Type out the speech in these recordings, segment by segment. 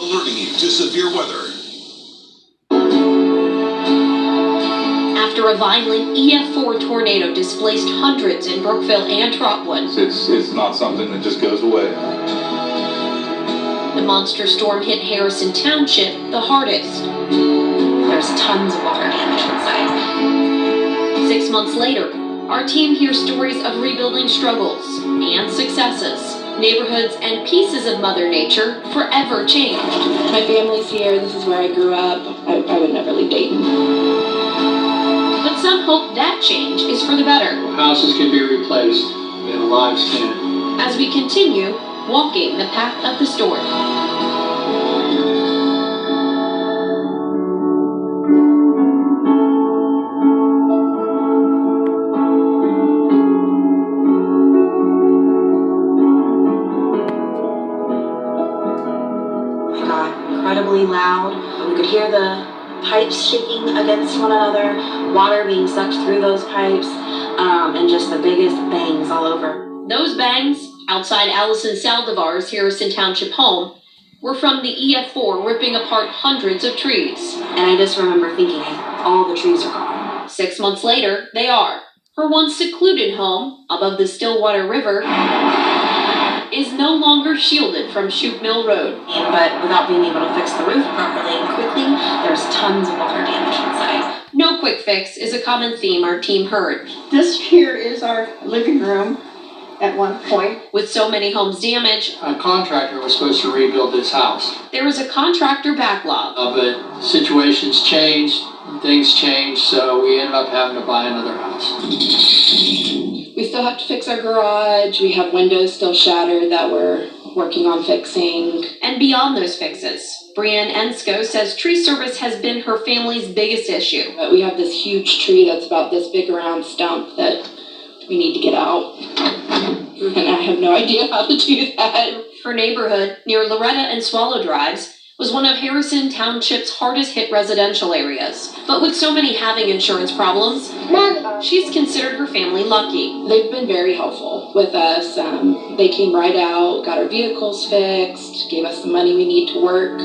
Alerting you to severe weather. After a violent EF4 tornado displaced hundreds in Brookville and Trotwood. It's not something that just goes away. The monster storm hit Harrison Township the hardest. There's tons of water damage inside. 6 months later, our team hears stories of rebuilding struggles and successes. Neighborhoods and pieces of Mother Nature forever changed. My family's here. This is where I grew up. I would never leave Dayton. But some hope that change is for the better. Houses can be replaced, and lives can't. As we continue walking the path of the storm. It got incredibly loud. We could hear the pipes shaking against one another, water being sucked through those pipes, and just the biggest bangs all over. Those bangs, outside Allison Saldivar's Harrison Township home, were from the EF4 ripping apart hundreds of trees. And I just remember thinking, all the trees are gone. 6 months later, they are. Her once secluded home, above the Stillwater River, is no longer shielded from Shoup Mill Road. But without being able to fix the roof properly and quickly, there's tons of water damage inside. No quick fix is a common theme our team heard. This here is our living room at one point. With so many homes damaged, A contractor was supposed to rebuild this house, there was a contractor backlog. but situations changed, things changed, so we ended up having to buy another house. We still have to fix our garage. We have windows still shattered that we're working on fixing. And beyond those fixes, Brianne Ensko says tree service has been her family's biggest issue. But we have this huge tree that's about this big around stump that we need to get out. And I have no idea how to do that. Her neighborhood, near Loretta and Swallow Drives, was one of Harrison Township's hardest hit residential areas. But with so many having insurance problems, she's considered her family lucky. They've been very helpful with us. They came right out, got our vehicles fixed, gave us the money we need to work.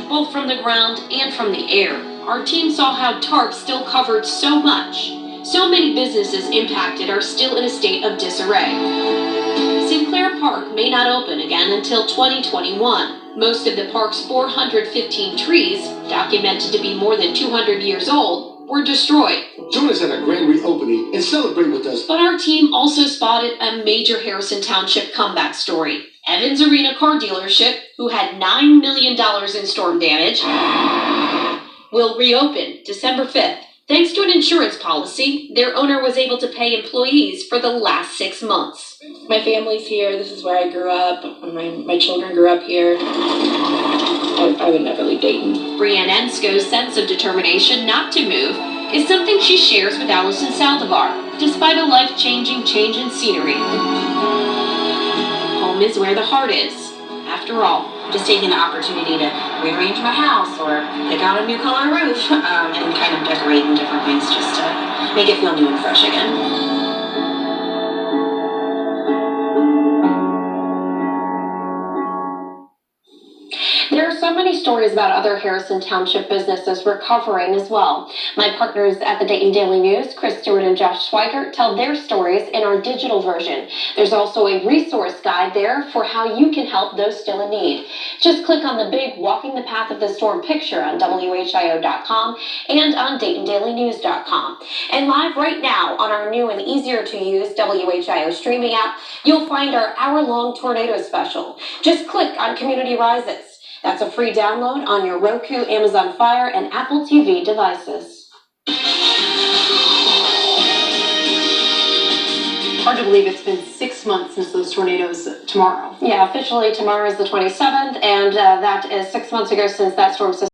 Both from the ground and from the air, our team saw how tarps still covered so much. So many businesses impacted are still in a state of disarray. Sinclair Park may not open again until 2021. Most of the park's 415 trees, documented to be more than 200 years old, were destroyed. Join us at our grand reopening and celebrate with us. But our team also spotted a major Harrison Township comeback story. Evans Arena Car Dealership, who had $9 million in storm damage, will reopen December 5th. Thanks to an insurance policy, their owner was able to pay employees for the last 6 months. My family's here. This is where I grew up. My children grew up here. I would never leave Dayton. Brianne Ensko's sense of determination not to move is something she shares with Allison Saldivar, despite a life-changing change in scenery. Home is where the heart is, after all. Just taking the opportunity to rearrange my house or pick out a new color roof and kind of decorate in different ways just to make it feel new and fresh again. There are so many stories about other Harrison Township businesses recovering as well. My partners at the Dayton Daily News, Chris Stewart and Josh Schweigert, tell their stories in our digital version. There's also a resource guide there for how you can help those still in need. Just click on the big Walking the Path of the Storm picture on whio.com and on DaytonDailyNews.com. And live right now on our new and easier to use WHIO streaming app, you'll find our hour-long tornado special. Just click on Community Rises. That's a free download on your Roku, Amazon Fire, and Apple TV devices. Hard to believe it's been 6 months since those tornadoes tomorrow. Yeah, officially tomorrow is the 27th, and that is 6 months ago since that storm system